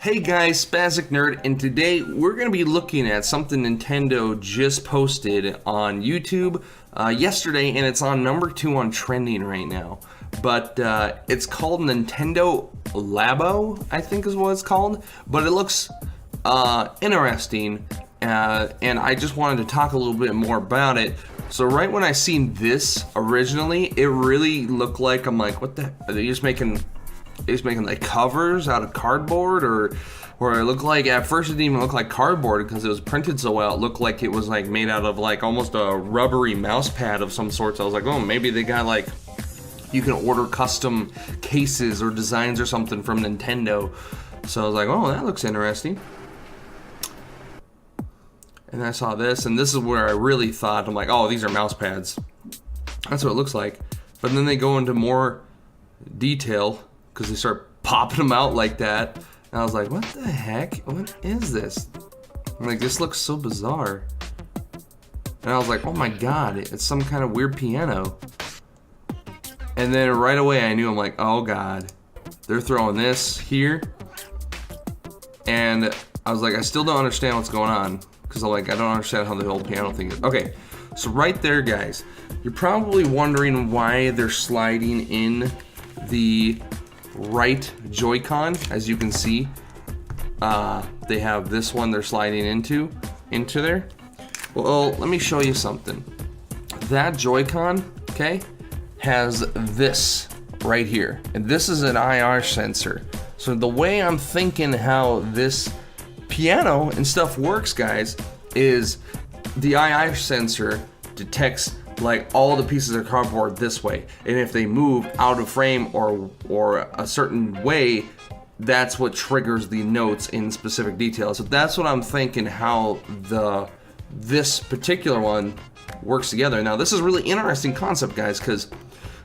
Hey guys, Spastic Nerd, and today we're going to be looking at something Nintendo just posted on YouTube yesterday, and it's on number 2 on trending right now. But it's called Nintendo LABO, I think is what it's called. But it looks interesting, and I just wanted to talk a little bit more about it. So right when I seen this originally, it really looked like, I'm like, what the heck? Are they just making like covers out of cardboard, or it looked like, at first it didn't even look like cardboard because it was printed so well. It looked like it was like made out of like almost a rubbery mouse pad of some sort. So I was like, oh, maybe they got like, you can order custom cases or designs or something from Nintendo. So I was like, oh, that looks interesting. And I saw this, and this is where I really thought, I'm like, oh, these are mouse pads. That's what it looks like. But then they go into more detail because they start popping them out like that. And I was like, what the heck? What is this? I'm like, this looks so bizarre. And I was like, oh my god, it's some kind of weird piano. And then right away I knew, I'm like, oh god, they're throwing this here. And I was like, I still don't understand what's going on. Because I'm like, I don't understand how the whole piano thing is. Okay, so right there, guys, you're probably wondering why they're sliding in the right Joy-Con. As you can see, they have this one they're sliding into there. Well, let me show you something. That Joy-Con, okay, has this right here, and this is an IR sensor. So the way I'm thinking how this piano and stuff works, guys, is the IR sensor detects like all the pieces of cardboard this way, and if they move out of frame or a certain way, that's what triggers the notes in specific details. So that's what I'm thinking how this particular one works together. Now this is a really interesting concept, guys, because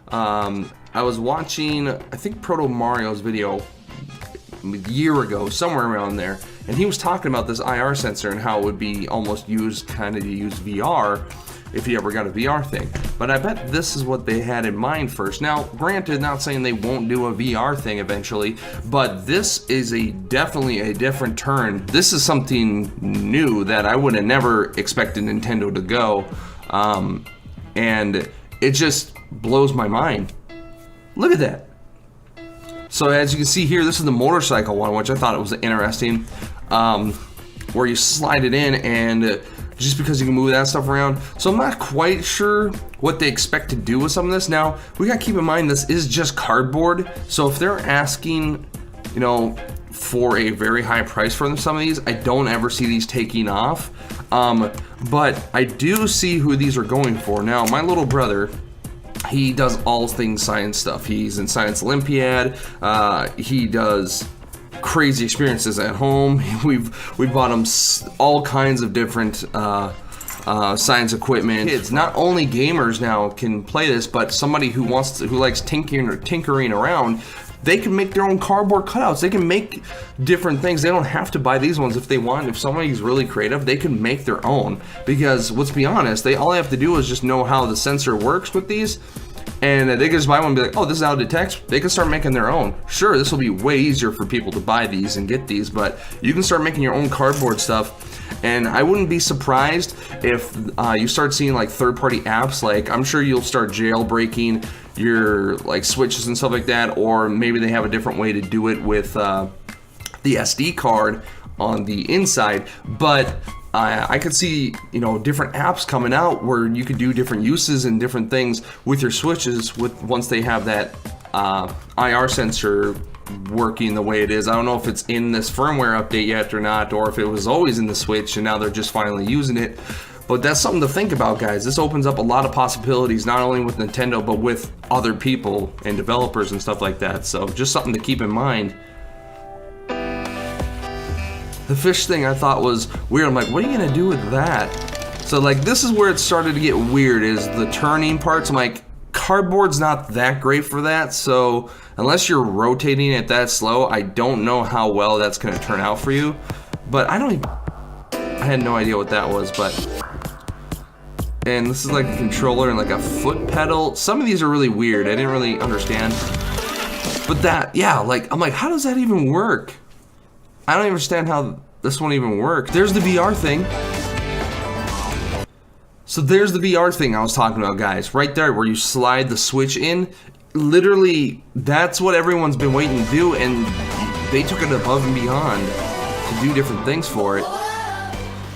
I was watching, I think, Proto Mario's video a year ago, somewhere around there, and he was talking about this IR sensor and how it would be almost used kind of to use VR if you ever got a VR thing. But I bet this is what they had in mind first. Now, granted, not saying they won't do a VR thing eventually, but this is definitely a different turn. This is something new that I would have never expected Nintendo to go, and it just blows my mind. Look at that. So as you can see here, this is the motorcycle one, which I thought it was interesting, where you slide it in, and just because you can move that stuff around. So I'm not quite sure what they expect to do with some of this. Now, we gotta keep in mind this is just cardboard, so if they're asking, you know, for a very high price for some of these, I don't ever see these taking off. But I do see who these are going for. Now, my little brother, he does all things science stuff. He's in Science Olympiad. He does crazy experiences at home. We've bought him all kinds of different science equipment. Kids, not only gamers now can play this, but somebody who likes tinkering around. They can make their own cardboard cutouts. They can make different things. They don't have to buy these ones if they want. If somebody's really creative, they can make their own. Because let's be honest, all they have to do is just know how the sensor works with these, and they can just buy one and be like, oh, this is how it detects. They can start making their own. Sure, this will be way easier for people to buy these and get these, but you can start making your own cardboard stuff. And I wouldn't be surprised if you start seeing like third-party apps. Like, I'm sure you'll start jailbreaking your like switches and stuff like that, or maybe they have a different way to do it with the SD card on the inside. But I could see, you know, different apps coming out where you could do different uses and different things with your switches once they have that IR sensor working the way it is. I don't know if it's in this firmware update yet or not, or if it was always in the Switch and now they're just finally using it. But that's something to think about, guys. This opens up a lot of possibilities, not only with Nintendo, but with other people and developers and stuff like that. So just something to keep in mind. The fish thing I thought was weird. I'm like, what are you gonna do with that? So like, this is where it started to get weird, is the turning parts. I'm like, cardboard's not that great for that, so unless you're rotating it that slow, I don't know how well that's gonna turn out for you. But I had no idea what that was, but. And this is like a controller and like a foot pedal. Some of these are really weird. I didn't really understand. But that, yeah, like, I'm like, how does that even work? I don't understand how this won't even work. There's the VR thing. So there's the VR thing I was talking about, guys. Right there where you slide the Switch in. Literally, that's what everyone's been waiting to do, and they took it above and beyond to do different things for it.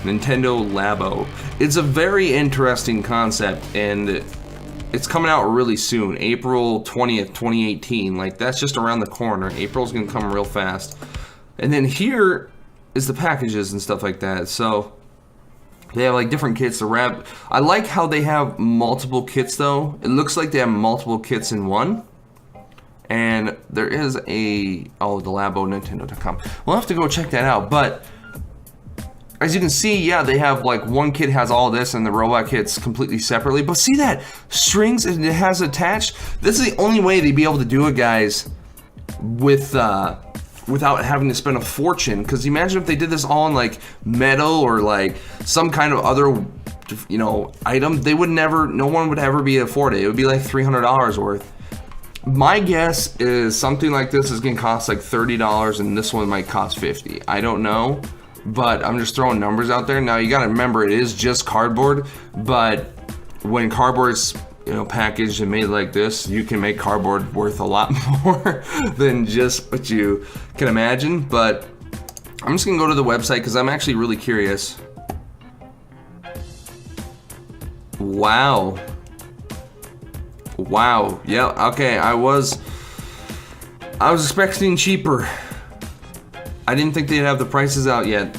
Nintendo LABO. It's a very interesting concept, and it's coming out really soon. April 20th, 2018. Like, that's just around the corner. April's gonna come real fast. And then here is the packages and stuff like that. So they have like different kits to wrap. I like how they have multiple kits though. It looks like they have multiple kits in one. And there is the LABO Nintendo.com. We'll have to go check that out. But as you can see, yeah, they have like one kit has all this and the robot kit's completely separately. But see that strings it has attached? This is the only way they'd be able to do it, guys, with without having to spend a fortune. Because imagine if they did this all in like metal or like some kind of other, you know, item. They would never, no one would ever be able to afford it. It would be like $300 worth. My guess is something like this is gonna cost like $30 and this one might cost $50. I don't know, but I'm just throwing numbers out there. Now you gotta remember it is just cardboard, but when cardboard's, you know, packaged and made like this, you can make cardboard worth a lot more than just what you can imagine. But I'm just gonna go to the website because I'm actually really curious. Wow. Wow. Yeah, okay, I was expecting cheaper. I didn't think they'd have the prices out yet.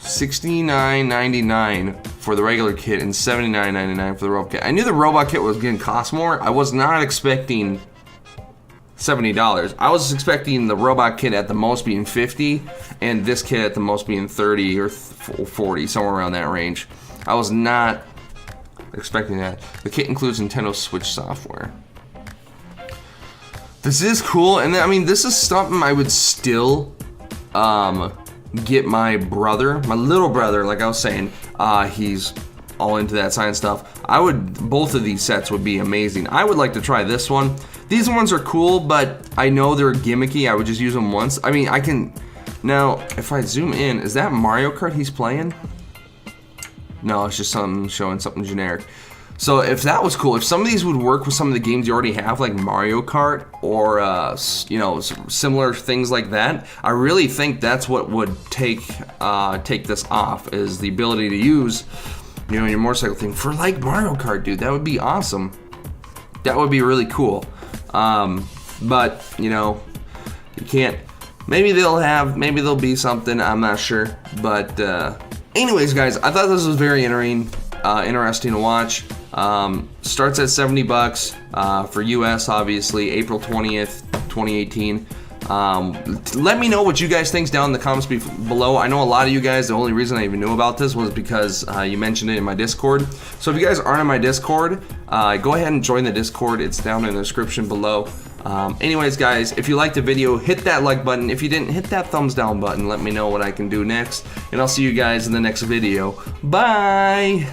$69.99 for the regular kit and $79.99 for the robot kit. I knew the robot kit was gonna cost more. I was not expecting $70. I was expecting the robot kit at the most being $50 and this kit at the most being $30 or $40, somewhere around that range. I was not expecting that. The kit includes Nintendo Switch software. This is cool, and I mean, this is something I would still get my brother, my little brother, like I was saying. He's all into that science stuff. Both of these sets would be amazing. I would like to try this one. These ones are cool, but I know they're gimmicky. I would just use them once. I mean, I can, now, if I zoom in, is that Mario Kart he's playing? No, it's just something showing something generic. So if that was cool, if some of these would work with some of the games you already have, like Mario Kart or you know, similar things like that, I really think that's what would take this off, is the ability to use, you know, your motorcycle thing for like Mario Kart, dude. That would be awesome. That would be really cool. But you know, you can't. Maybe there'll be something. I'm not sure. But anyways, guys, I thought this was very interesting to watch. Starts at $70 for US, obviously, April 20th, 2018. Let me know what you guys think down in the comments below. I know a lot of you guys, the only reason I even knew about this was because you mentioned it in my Discord. So if you guys aren't in my Discord, go ahead and join the Discord. It's down in the description below. Anyways, guys, if you liked the video, hit that like button. If you didn't, hit that thumbs down button. Let me know what I can do next. And I'll see you guys in the next video. Bye!